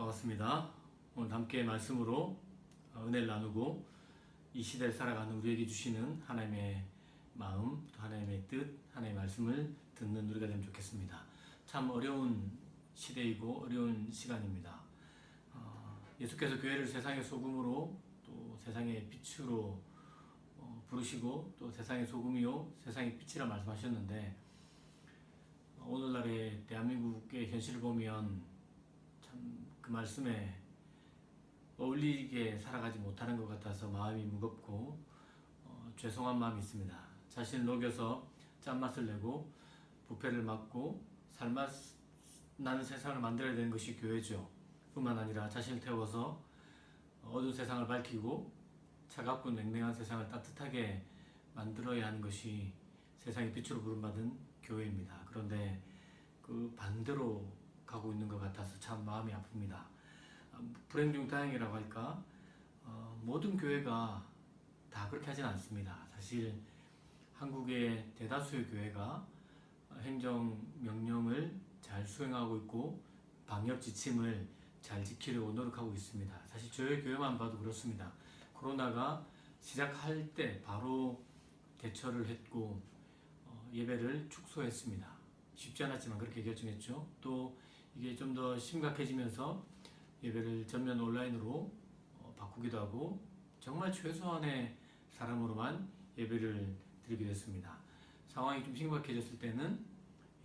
반갑습니다. 오늘 함께 말씀으로 은혜를 나누고 이 시대를 살아가는 우리에게 주시는 하나님의 마음, 또 하나님의 뜻, 하나님의 말씀을 듣는 우리가 되면 좋겠습니다. 참 어려운 시대이고 어려운 시간입니다. 예수께서 교회를 세상의 소금으로 또 세상의 빛으로 부르시고 또 세상의 소금이요 세상의 빛이라 말씀하셨는데, 오늘날의 대한민국의 현실을 보면 참 그 말씀에 어울리게 살아가지 못하는 것 같아서 마음이 무겁고 죄송한 마음이 있습니다. 자신을 녹여서 짠맛을 내고 부패를 막고 살맛 나는 세상을 만들어야 되는 것이 교회죠. 뿐만 아니라 자신을 태워서 어두운 세상을 밝히고 차갑고 냉랭한 세상을 따뜻하게 만들어야 하는 것이 세상의 빛으로 부름받은 교회입니다. 그런데 그 반대로 가고 있는 것 같아서 참 마음이 아픕니다. 불행 중 다행이라고 할까? 모든 교회가 다 그렇게 하진 않습니다. 사실 한국의 대다수의 교회가 행정명령을 잘 수행하고 있고 방역 지침을 잘 지키려고 노력하고 있습니다. 사실 저희 교회만 봐도 그렇습니다. 코로나가 시작할 때 바로 대처를 했고 예배를 축소했습니다. 쉽지 않았지만 그렇게 결정했죠. 또 이게 좀 더 심각해지면서 예배를 전면 온라인으로 바꾸기도 하고 정말 최소한의 사람으로만 예배를 드리게 됐습니다. 상황이 좀 심각해졌을 때는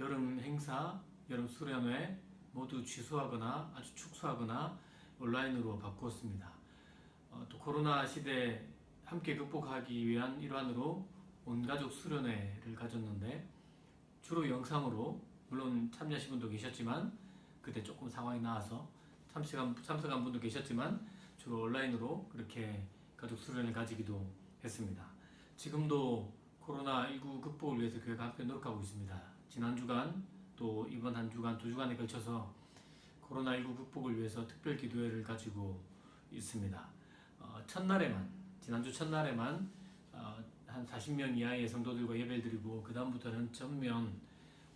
여름 행사, 여름 수련회 모두 취소하거나 아주 축소하거나 온라인으로 바꾸었습니다. 또 코로나 시대 함께 극복하기 위한 일환으로 온가족 수련회를 가졌는데 주로 영상으로, 물론 참여하신 분도 계셨지만 그때 조금 상황이 나와서 참석한 분도 계셨지만 주로 온라인으로 그렇게 가족 수련을 가지기도 했습니다. 지금도 코로나19 극복을 위해서 교회가 함께 노력하고 있습니다. 지난 주간 또 이번 한 주간, 두 주간에 걸쳐서 코로나19 극복을 위해서 특별 기도회를 가지고 있습니다. 지난주 첫날에만 한 40명 이하의 성도들과 예배를 드리고 그 다음부터는 전면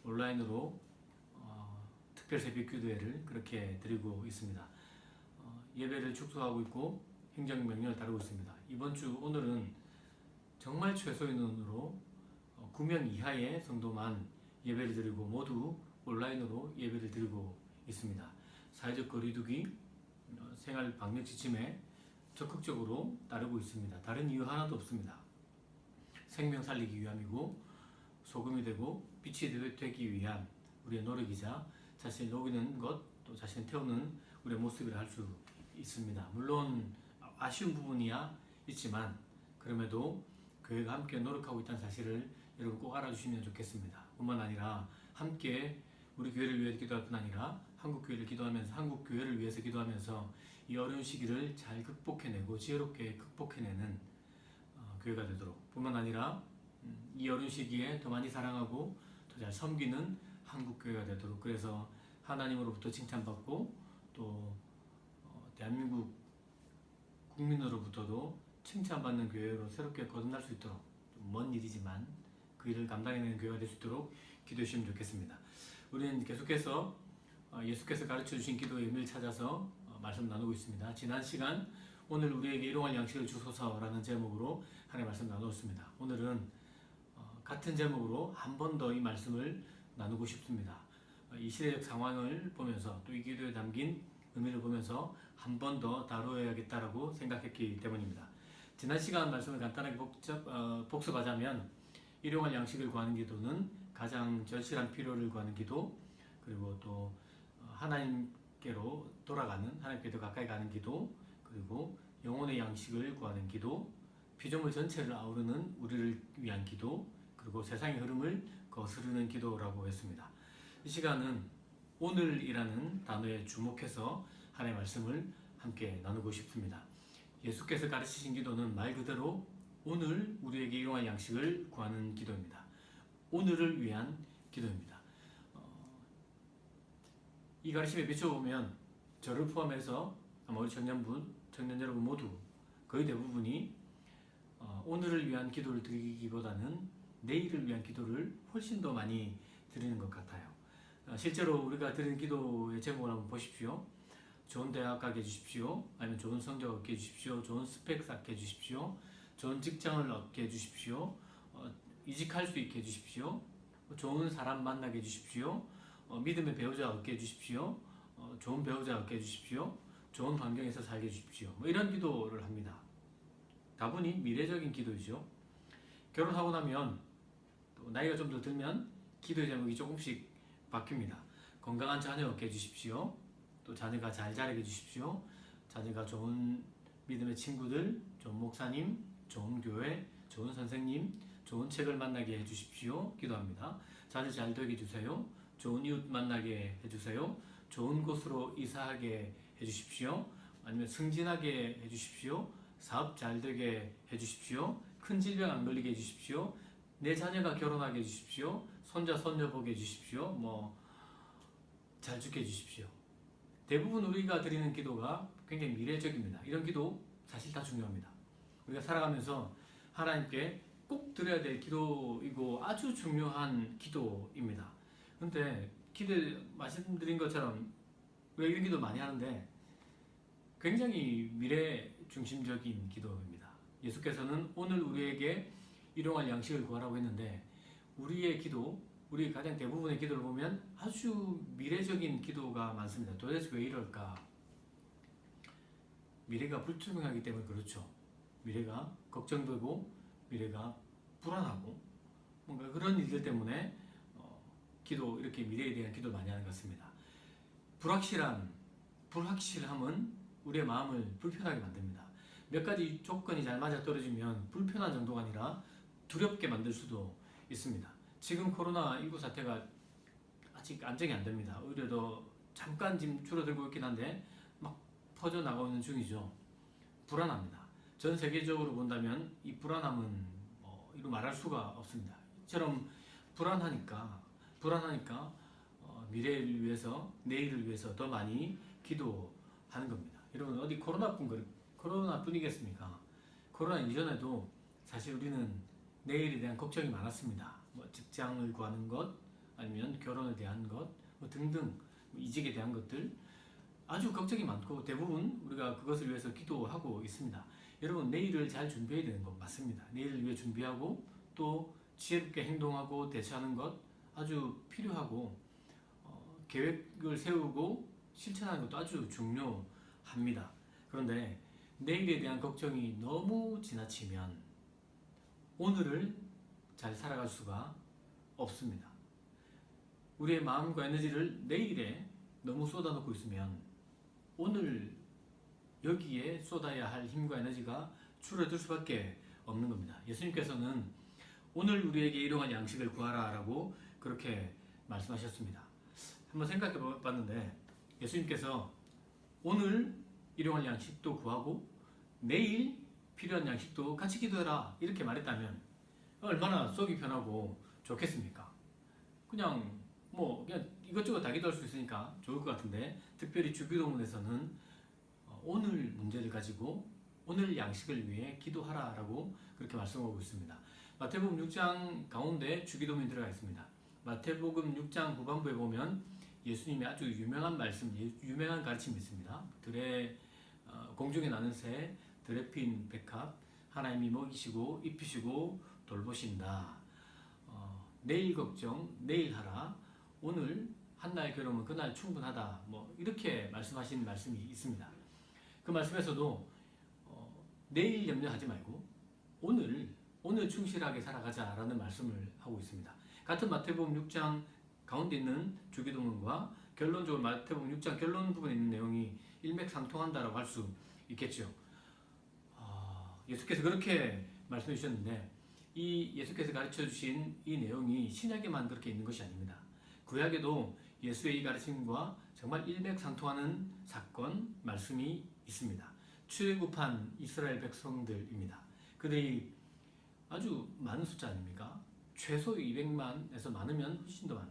온라인으로 특별 새벽 기도회를 그렇게 드리고 있습니다. 예배를 축소하고 있고 행정명령을 따르고 있습니다. 이번 주 오늘은 정말 최소 인원으로 9명 이하의 성도만 예배를 드리고 모두 온라인으로 예배를 드리고 있습니다. 사회적 거리두기, 생활 방역 지침에 적극적으로 따르고 있습니다. 다른 이유 하나도 없습니다. 생명 살리기 위함이고 소금이 되고 빛이 되기 위한 우리의 노력이자 자신을 녹이는 것, 또 자신을 태우는 우리의 모습이라 할 수 있습니다. 물론 아쉬운 부분이야 있지만 그럼에도 교회가 함께 노력하고 있다는 사실을 여러분 꼭 알아주시면 좋겠습니다. 뿐만 아니라 함께 우리 교회를 위해 기도할 뿐 아니라 한국 교회를 위해서 기도하면서 이 어려운 시기를 잘 극복해내고 지혜롭게 극복해내는 교회가 되도록, 뿐만 아니라 이 어려운 시기에 더 많이 사랑하고 더 잘 섬기는 한국 교회가 되도록, 그래서 하나님으로부터 칭찬받고 또 대한민국 국민으로부터도 칭찬받는 교회로 새롭게 거듭날 수 있도록, 좀 먼 일이지만 그 일을 감당해내는 교회가 될 수 있도록 기도해 주시면 좋겠습니다. 우리는 계속해서 예수께서 가르쳐 주신 기도의 의미를 찾아서 말씀 나누고 있습니다. 지난 시간 오늘 우리에게 일용할 양식을 주소서라는 제목으로 하나님의 말씀 나누었습니다. 오늘은 같은 제목으로 한 번 더 이 말씀을 나누고 싶습니다. 이 시대적 상황을 보면서 또 이 기도에 담긴 의미를 보면서 한 번 더 다뤄야겠다라고 생각했기 때문입니다. 지난 시간 말씀을 간단하게 복습하자면 일용할 양식을 구하는 기도는 가장 절실한 필요를 구하는 기도, 그리고 또 하나님께로 돌아가는, 하나님께 더 가까이 가는 기도, 그리고 영혼의 양식을 구하는 기도, 피조물 전체를 아우르는 우리를 위한 기도, 그리고 세상의 흐름을 거스르는 기도라고 했습니다. 이 시간은 오늘이라는 단어에 주목해서 하나님의 말씀을 함께 나누고 싶습니다. 예수께서 가르치신 기도는 말 그대로 오늘 우리에게 일용할 양식을 구하는 기도입니다. 오늘을 위한 기도입니다. 이 가르침에 비춰보면 저를 포함해서 아마 우리 청년 여러분 모두 거의 대부분이 오늘을 위한 기도를 드리기보다는 내일을 위한 기도를 훨씬 더 많이 드리는 것 같아요. 실제로 우리가 드리는 기도의 제목을 한번 보십시오. 좋은 대학 가게 해주십시오. 아니면 좋은 성적 얻게 해주십시오. 좋은 스펙 쌓게 해주십시오. 좋은 직장을 얻게 해주십시오. 이직할 수 있게 해주십시오. 좋은 사람 만나게 해주십시오. 믿음의 배우자 얻게 해주십시오. 좋은 배우자 얻게 해주십시오. 좋은 환경에서 살게 해주십시오. 뭐 이런 기도를 합니다. 다분히 미래적인 기도이죠. 결혼하고 나면 또 나이가 좀 더 들면 기도의 제목이 조금씩 바뀝니다. 건강한 자녀 얻게 해주십시오. 또 자녀가 잘 자라게 해주십시오. 자녀가 좋은 믿음의 친구들, 좋은 목사님, 좋은 교회, 좋은 선생님, 좋은 책을 만나게 해주십시오. 기도합니다. 자녀 잘 되게 해주세요. 좋은 이웃 만나게 해주세요. 좋은 곳으로 이사하게 해주십시오. 아니면 승진하게 해주십시오. 사업 잘 되게 해주십시오. 큰 질병 안 걸리게 해주십시오. 내 자녀가 결혼하게 해주십시오. 손자 손녀 보게 해주십시오. 잘 죽게 해주십시오. 대부분 우리가 드리는 기도가 굉장히 미래적입니다. 이런 기도 사실 다 중요합니다. 우리가 살아가면서 하나님께 꼭 드려야 될 기도이고 아주 중요한 기도입니다. 근데 말씀드린 것처럼 우리가 이런 기도 많이 하는데 굉장히 미래 중심적인 기도입니다. 예수께서는 오늘 우리에게 일용할 양식을 구하라고 했는데 우리의 기도, 우리 가장 대부분의 기도를 보면 아주 미래적인 기도가 많습니다. 도대체 왜 이럴까? 미래가 불투명하기 때문에 그렇죠. 미래가 걱정되고 미래가 불안하고 뭔가 그런 일들 때문에 이렇게 미래에 대한 기도를 많이 하는 것 같습니다. 불확실함은 우리의 마음을 불편하게 만듭니다. 몇 가지 조건이 잘 맞아떨어지면 불편한 정도가 아니라 두렵게 만들 수도 있습니다. 지금 코로나19 사태가 아직 안정이 안 됩니다. 오히려 더 잠깐 지금 줄어들고 있긴 한데 막 퍼져나가고 있는 중이죠. 불안합니다. 전 세계적으로 본다면 이 불안함은 이루 말할 수가 없습니다. 이처럼 불안하니까 미래를 위해서, 내일을 위해서 더 많이 기도하는 겁니다. 여러분 어디 코로나뿐이겠습니까? 코로나 이전에도 사실 우리는 내일에 대한 걱정이 많았습니다. 직장을 구하는 것, 아니면 결혼에 대한 것, 등등 이직에 대한 것들 아주 걱정이 많고 대부분 우리가 그것을 위해서 기도하고 있습니다. 여러분 내일을 잘 준비해야 되는 것 맞습니다. 내일을 위해 준비하고 또 지혜롭게 행동하고 대처하는 것 아주 필요하고 계획을 세우고 실천하는 것도 아주 중요합니다. 그런데 내일에 대한 걱정이 너무 지나치면 오늘을 잘 살아갈 수가 없습니다. 우리의 마음과 에너지를 내일에 너무 쏟아놓고 있으면 오늘 여기에 쏟아야 할 힘과 에너지가 줄어들 수밖에 없는 겁니다. 예수님께서는 오늘 우리에게 일용할 양식을 구하라 라고 그렇게 말씀하셨습니다. 한번 생각해 봤는데 예수님께서 오늘 일용할 양식도 구하고 내일 필요한 양식도 같이 기도해라 이렇게 말했다면 얼마나 속이 편하고 좋겠습니까? 그냥 이것저것 다 기도할 수 있으니까 좋을 것 같은데 특별히 주기도문에서는 오늘 문제를 가지고 오늘 양식을 위해 기도하라 라고 그렇게 말씀하고 있습니다. 마태복음 6장 가운데 주기도문이 들어가 있습니다. 마태복음 6장 후반부에 보면 예수님의 아주 유명한 말씀, 유명한 가르침이 있습니다. 공중에 나는 새, 들에 핀 백합, 하나님이 먹이시고 입히시고 돌보신다. 내일 걱정, 내일 하라. 오늘 한날 괴로우면 그날 충분하다. 이렇게 말씀하신 말씀이 있습니다. 그 말씀에서도 내일 염려하지 말고 오늘 충실하게 살아가자라는 말씀을 하고 있습니다. 같은 마태복음 6장 가운데 있는 주기도문과 결론적으로 마태복음 6장 결론 부분에 있는 내용이 일맥상통한다라고 할 수 있겠죠. 예수께서 그렇게 말씀해 주셨는데 이 예수께서 가르쳐 주신 이 내용이 신약에만 그렇게 있는 것이 아닙니다. 구약에도 예수의 이 가르침과 정말 일맥상통하는 사건, 말씀이 있습니다. 출애굽한 이스라엘 백성들입니다. 그들이 아주 많은 숫자 아닙니까? 최소 200만에서 많으면 훨씬 더 많은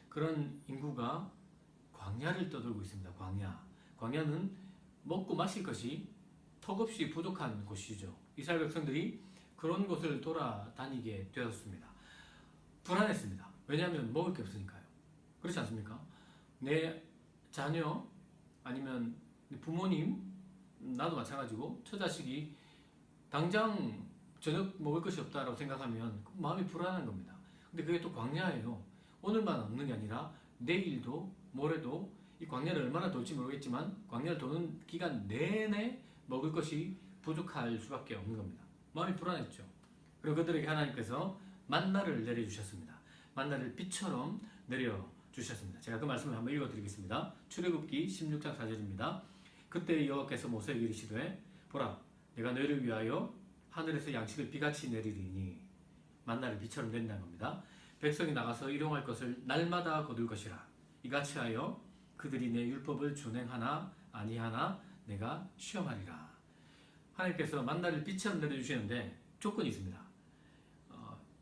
그런 인구가 광야를 떠돌고 있습니다. 광야는 먹고 마실 것이 턱없이 부족한 곳이죠. 이스라엘 백성들이 그런 곳을 돌아다니게 되었습니다. 불안했습니다. 왜냐하면 먹을 게 없으니까요. 그렇지 않습니까? 내 자녀 아니면 근데 부모님, 나도 마찬가지고 처자식이 당장 저녁 먹을 것이 없다라고 생각하면 마음이 불안한 겁니다. 근데 그게 또 광야예요. 오늘만 없는 게 아니라 내일도 모레도 이 광야를 얼마나 돌지 모르겠지만 광야를 도는 기간 내내 먹을 것이 부족할 수밖에 없는 겁니다. 마음이 불안했죠. 그리고 그들에게 하나님께서 만나를 내려주셨습니다. 만나를 빛처럼 내려주셨습니다. 제가 그 말씀을 한번 읽어드리겠습니다. 출애굽기 16장 4절입니다. 그때 여호와께서 모세에게 이르시되 보라 내가 너희를 위하여 하늘에서 양식을 비같이 내리리니 만나를 비처럼 내린다는 겁니다. 백성이 나가서 일용할 것을 날마다 거둘 것이라. 이같이 하여 그들이 내 율법을 준행하나 아니하나 내가 시험하리라. 하나님께서 만나를 비처럼 내려주시는데 조건이 있습니다.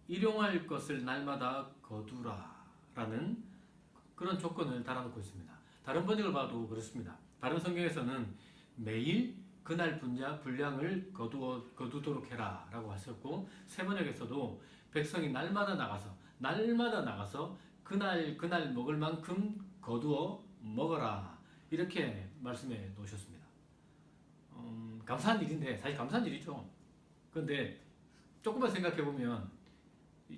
일용할 것을 날마다 거두라 라는 그런 조건을 달아놓고 있습니다. 다른 번역을 봐도 그렇습니다. 다른 성경에서는 매일 그날 분량을 거두도록 해라 라고 하셨고, 새 번역에서도 백성이 날마다 나가서 그날 먹을 만큼 거두어 먹어라 이렇게 말씀해 놓으셨습니다. 감사한 일인데, 사실 감사한 일이죠. 그런데 조금만 생각해 보면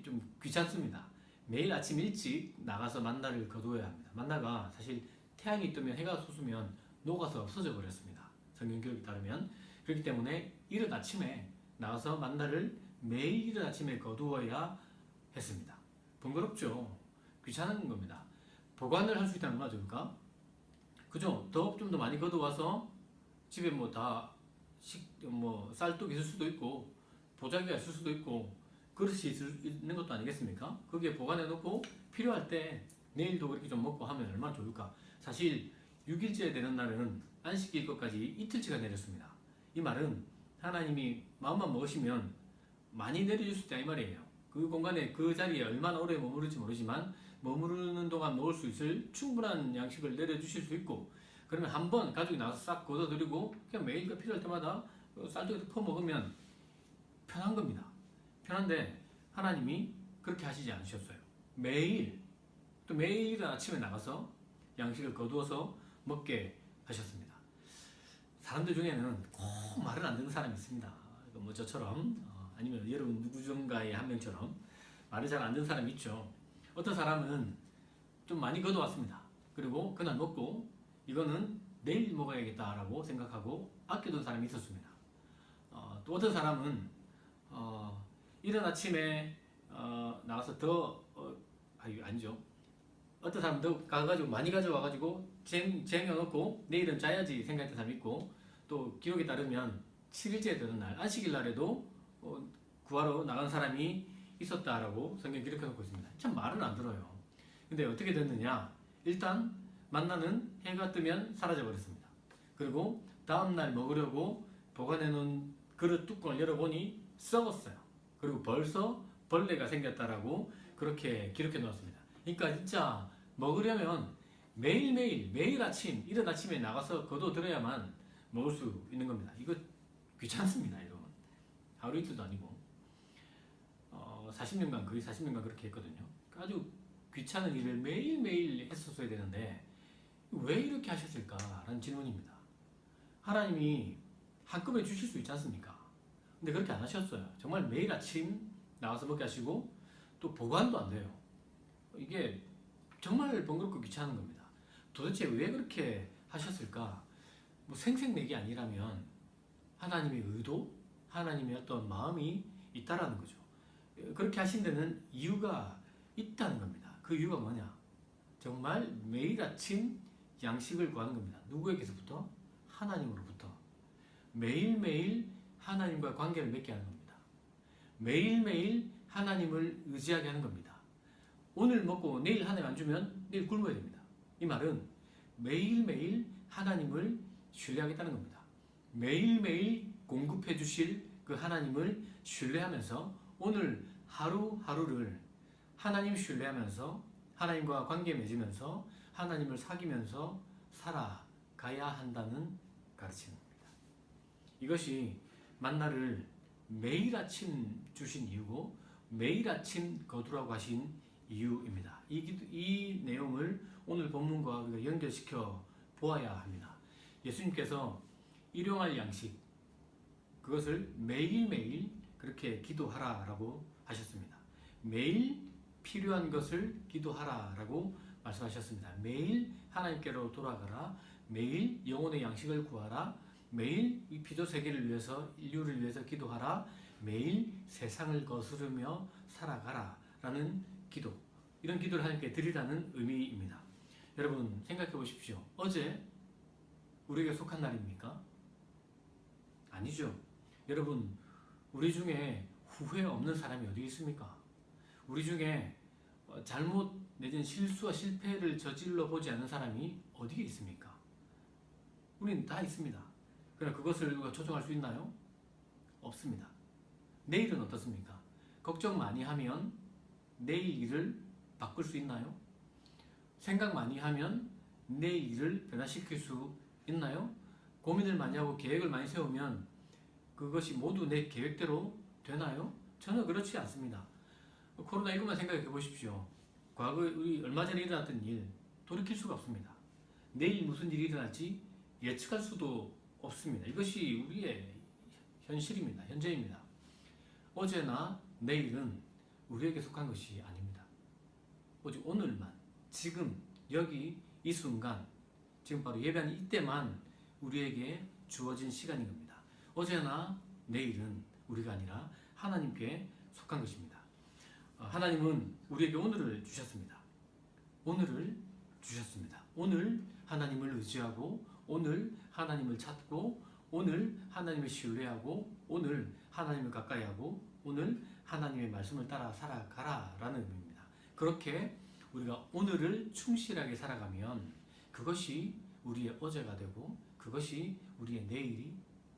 좀 귀찮습니다. 매일 아침 일찍 나가서 만나를 거두어야 합니다. 만나가 사실 태양이 뜨면, 해가 솟으면 녹아서 없어져 버렸습니다. 성경 교육에 따르면. 그렇기 때문에 이른 아침에 나가서 만나를 매일 이른 아침에 거두어야 했습니다. 번거롭죠. 귀찮은 겁니다. 보관을 할 수 있다면 얼마나 좋을까? 그죠? 좀 더 많이 거두어와서 집에 쌀떡이 있을 수도 있고 보자기가 있을 수도 있고 그릇이 있는 것도 아니겠습니까? 거기에 보관해 놓고 필요할 때 내일도 그렇게 좀 먹고 하면 얼마나 좋을까? 사실 6일째 되는 날은 안식일 것까지 이틀치가 내렸습니다. 이 말은 하나님이 마음만 먹으시면 많이 내려줄 수 있다 이 말이에요. 그 공간에 그 자리에 얼마나 오래 머무를지 모르지만 머무르는 동안 먹을 수 있을 충분한 양식을 내려주실 수 있고, 그러면 한번 가족이 나와서 싹 걷어들이고 그냥 매일 필요할 때마다 쌀떡에서 퍼먹으면 편한 겁니다. 편한데 하나님이 그렇게 하시지 않으셨어요. 매일 아침에 나가서 양식을 거두어서 먹게 하셨습니다. 사람들 중에는 꼭 말을 안 듣는 사람이 있습니다. 뭐 저처럼 아니면 여러분 누구중가의 한 명처럼 말을 잘 안 듣는 사람이 있죠. 어떤 사람은 좀 많이 거두었습니다. 그리고 그날 먹고 이거는 내일 먹어야겠다라고 생각하고 아껴둔 사람이 있었습니다. 또 어떤 사람은 이른 아침에 나가서 아니죠. 어떤 사람도 가가지고 많이 가져와가지고 쟁여놓고 내일은 짜야지 생각했던 사람이 있고, 또 기록에 따르면 7일째 되는 날 안식일 날에도 구하러 나간 사람이 있었다라고 성경 기록해 놓고 있습니다. 참 말은 안 들어요. 근데 어떻게 됐느냐? 일단 만나는 해가 뜨면 사라져 버렸습니다. 그리고 다음날 먹으려고 보관해 놓은 그릇 뚜껑을 열어보니 썩었어요. 그리고 벌써 벌레가 생겼다라고 그렇게 기록해 놓았습니다. 그러니까 진짜 먹으려면 매일 이른 아침에 나가서 거둬들여야만 먹을 수 있는 겁니다. 이거 귀찮습니다, 여러분. 하루 이틀도 아니고 40년간 거의 40년간 그렇게 했거든요. 아주 귀찮은 일을 매일매일 했었어야 되는데 왜 이렇게 하셨을까라는 질문입니다. 하나님이 한꺼번에 주실 수 있지 않습니까? 근데 그렇게 안 하셨어요. 정말 매일 아침 나가서 먹게 하시고 또 보관도 안 돼요. 이게 정말 번거롭고 귀찮은 겁니다. 도대체 왜 그렇게 하셨을까? 뭐 생색내기 아니라면 하나님의 의도, 하나님의 어떤 마음이 있다라는 거죠. 그렇게 하신 데는 이유가 있다는 겁니다. 그 이유가 뭐냐? 정말 매일 아침 양식을 구하는 겁니다. 누구에게서부터? 하나님으로부터. 매일매일 하나님과 관계를 맺게 하는 겁니다. 매일매일 하나님을 의지하게 하는 겁니다. 오늘 먹고 내일 하나님 안 주면 내일 굶어야 됩니다. 이 말은 매일매일 하나님을 신뢰하겠다는 겁니다. 매일매일 공급해 주실 그 하나님을 신뢰하면서 오늘 하루하루를 하나님 신뢰하면서 하나님과 관계 맺으면서 하나님을 사귀면서 살아가야 한다는 가르침입니다. 이것이 만나를 매일 아침 주신 이유고 매일 아침 거두라고 하신 이유입니다. 이 내용을 오늘 본문과 우리가 연결시켜 보아야 합니다. 예수님께서 일용할 양식, 그것을 매일매일 그렇게 기도하라라고 하셨습니다. 매일 필요한 것을 기도하라라고 말씀하셨습니다. 매일 하나님께로 돌아가라. 매일 영혼의 양식을 구하라. 매일 이 피조 세계를 위해서, 인류를 위해서 기도하라. 매일 세상을 거스르며 살아가라 라는 기도, 이런 기도를 하나님께 드리라는 의미입니다. 여러분 생각해 보십시오. 어제 우리에게 속한 날입니까? 아니죠. 여러분, 우리 중에 후회 없는 사람이 어디 있습니까? 우리 중에 잘못 내지는 실수와 실패를 저질러 보지 않는 사람이 어디에 있습니까? 우리는 다 있습니다. 그러나 그것을 우리가 조정할 수 있나요? 없습니다. 내일은 어떻습니까? 걱정 많이 하면 내일 일을 바꿀 수 있나요? 생각 많이 하면 내일 일을 변화시킬 수 있나요? 고민을 많이 하고 계획을 많이 세우면 그것이 모두 내 계획대로 되나요? 전혀 그렇지 않습니다. 코로나19만 생각해 보십시오. 과거 우리 얼마 전에 일어났던 일 돌이킬 수가 없습니다. 내일 무슨 일이 일어날지 예측할 수도 없습니다. 이것이 우리의 현실입니다. 현재입니다. 어제나 내일은 우리에게 속한 것이 아닙니다. 오직 오늘만, 지금, 여기, 이 순간, 지금 바로 예배하는 이때만 우리에게 주어진 시간인 겁니다. 어제나 내일은 우리가 아니라 하나님께 속한 것입니다. 하나님은 우리에게 오늘을 주셨습니다. 오늘을 주셨습니다. 오늘 하나님을 의지하고, 오늘 하나님을 찾고, 오늘 하나님을 신뢰하고, 오늘 하나님을 가까이 하고, 오늘 하나님의 말씀을 따라 살아가라 라는 의미입니다. 그렇게 우리가 오늘을 충실하게 살아가면 그것이 우리의 어제가 되고 그것이 우리의 내일이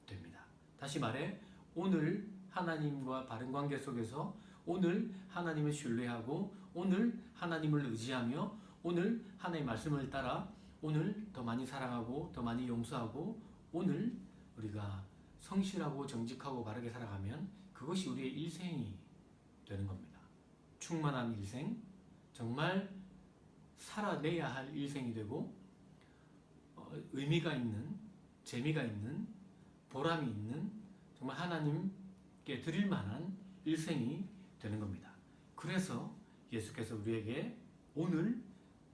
됩니다. 다시 말해, 오늘 하나님과 바른 관계 속에서 오늘 하나님을 신뢰하고 오늘 하나님을 의지하며 오늘 하나님의 말씀을 따라 오늘 더 많이 사랑하고 더 많이 용서하고 오늘 우리가 성실하고 정직하고 바르게 살아가면 그것이 우리의 일생이 되는 겁니다. 충만한 일생, 정말 살아내야 할 일생이 되고 의미가 있는, 재미가 있는, 보람이 있는 정말 하나님께 드릴 만한 일생이 되는 겁니다. 그래서 예수께서 우리에게 오늘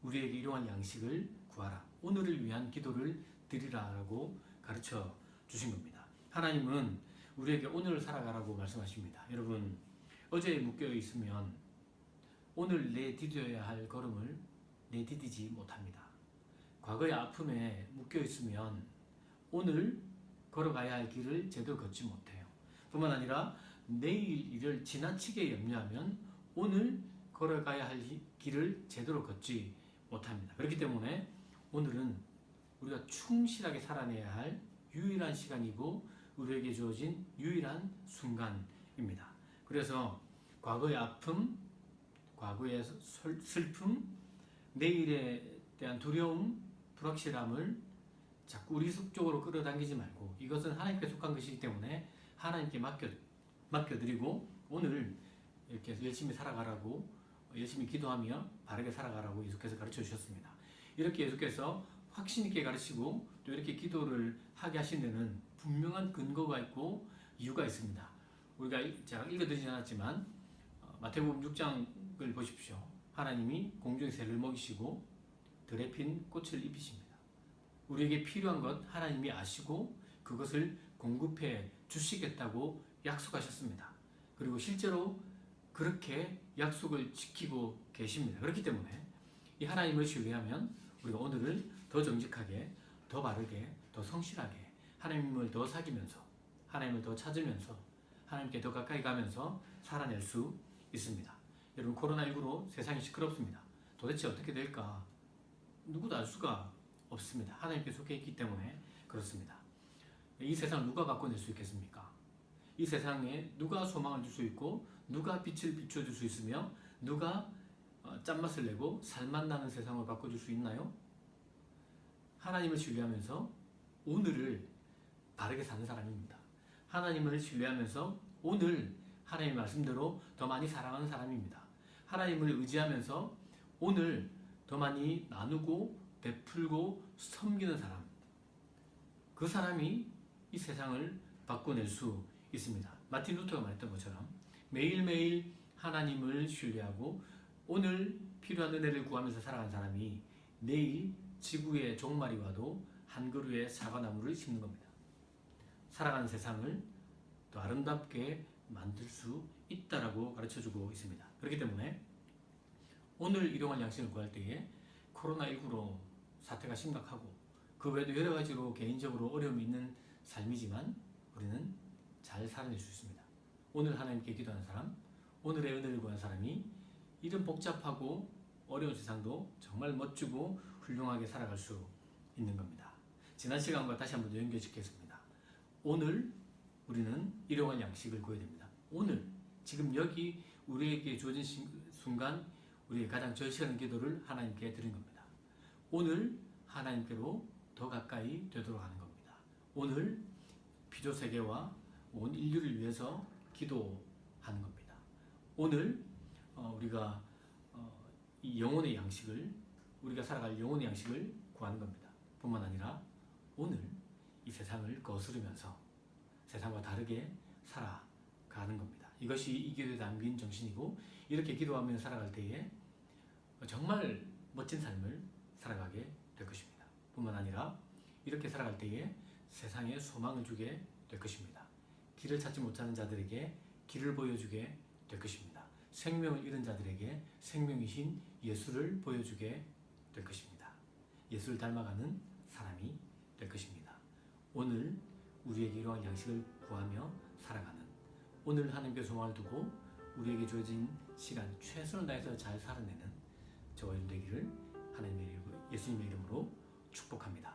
우리에게 일용할 양식을 구하라, 오늘을 위한 기도를 드리라라고 가르쳐 주신 겁니다. 하나님은 우리에게 오늘을 살아가라고 말씀하십니다. 여러분, 어제에 묶여 있으면 오늘 내디뎌야 할 걸음을 내디디지 못합니다. 과거의 아픔에 묶여 있으면 오늘 걸어가야 할 길을 제대로 걷지 못해요. 뿐만 아니라 내일 일을 지나치게 염려하면 오늘 걸어가야 할 길을 제대로 걷지 못합니다. 그렇기 때문에 오늘은 우리가 충실하게 살아내야 할 유일한 시간이고 우리에게 주어진 유일한 순간입니다. 그래서 과거의 아픔, 과거의 슬픔, 내일에 대한 두려움, 불확실함을 자꾸 우리 속쪽으로 끌어당기지 말고 이것은 하나님께 속한 것이기 때문에 하나님께 맡겨드리고 오늘 이렇게 열심히 살아가라고, 열심히 기도하며 바르게 살아가라고 예수께서 가르쳐 주셨습니다. 이렇게 예수께서 확신 있게 가르치고 또 이렇게 기도를 하게 하신 데는 분명한 근거가 있고 이유가 있습니다. 우리가 제가 읽어드리지 않았지만 마태복음 6장을 보십시오. 하나님이 공중의 새를 먹이시고 들에 핀 꽃을 입히십니다. 우리에게 필요한 것 하나님이 아시고 그것을 공급해 주시겠다고 약속하셨습니다. 그리고 실제로 그렇게 약속을 지키고 계십니다. 그렇기 때문에 이 하나님을 신뢰하면 우리가 오늘을 더 정직하게, 더 바르게, 더 성실하게 하나님을 더 사귀면서 하나님을 더 찾으면서 하나님께 더 가까이 가면서 살아낼 수 있습니다. 여러분, 코로나19로 세상이 시끄럽습니다. 도대체 어떻게 될까? 누구도 알 수가 없습니다. 하나님께 속해 있기 때문에 그렇습니다. 이 세상을 누가 바꿔낼 수 있겠습니까? 이 세상에 누가 소망을 줄 수 있고 누가 빛을 비춰줄 수 있으며 누가 짠맛을 내고 살맛 나는 세상을 바꿔줄 수 있나요? 하나님을 신뢰하면서 오늘을 바르게 사는 사람입니다. 하나님을 신뢰하면서 오늘 하나님의 말씀대로 더 많이 사랑하는 사람입니다. 하나님을 의지하면서 오늘 더 많이 나누고 베풀고 섬기는 사람, 그 사람이 이 세상을 바꿔낼 수 있습니다. 마틴 루터가 말했던 것처럼 매일매일 하나님을 신뢰하고 오늘 필요한 은혜를 구하면서 살아간 사람이 내일 지구의 종말이 와도 한 그루의 사과나무를 심는 겁니다. 살아가는 세상을 더 아름답게 만들 수 있다라고 가르쳐주고 있습니다. 그렇기 때문에 오늘 일용할 양식을 구할 때에 코로나19로 사태가 심각하고 그 외에도 여러 가지로 개인적으로 어려움이 있는 삶이지만 우리는 잘 살아낼 수 있습니다. 오늘 하나님께 기도하는 사람, 오늘의 은혜를 구하는 사람이 이런 복잡하고 어려운 세상도 정말 멋지고 훌륭하게 살아갈 수 있는 겁니다. 지난 시간과 다시 한번 연결시키겠습니다. 오늘 우리는 일용할 양식을 구해야 됩니다. 오늘 지금 여기 우리에게 주어진 순간 우리의 가장 절실한 기도를 하나님께 드린 겁니다. 오늘 하나님께로 더 가까이 되도록 하는 겁니다. 오늘 피조 세계와 온 인류를 위해서 기도하는 겁니다. 오늘 우리가 이 영혼의 양식을 우리가 살아갈 영혼의 양식을 구하는 겁니다. 뿐만 아니라 오늘 이 세상을 거스르면서 세상과 다르게 살아가는 겁니다. 이것이 이 기도에 담긴 정신이고 이렇게 기도하며 살아갈 때에 정말 멋진 삶을 살아가게 될 것입니다. 뿐만 아니라 이렇게 살아갈 때에 세상에 소망을 주게 될 것입니다. 길을 찾지 못하는 자들에게 길을 보여주게 될 것입니다. 생명을 잃은 자들에게 생명이신 예수를 보여주게 될 것입니다. 예수를 닮아가는 사람이 될 것입니다. 오늘 우리에게 이러한 양식을 구하며 살아가는 오늘 하나님께 소망을 두고 우리에게 주어진 시간 최선을 다해서 잘 살아내는 저와 여러분 되기를 하나님의 이름, 예수님의 이름으로 축복합니다.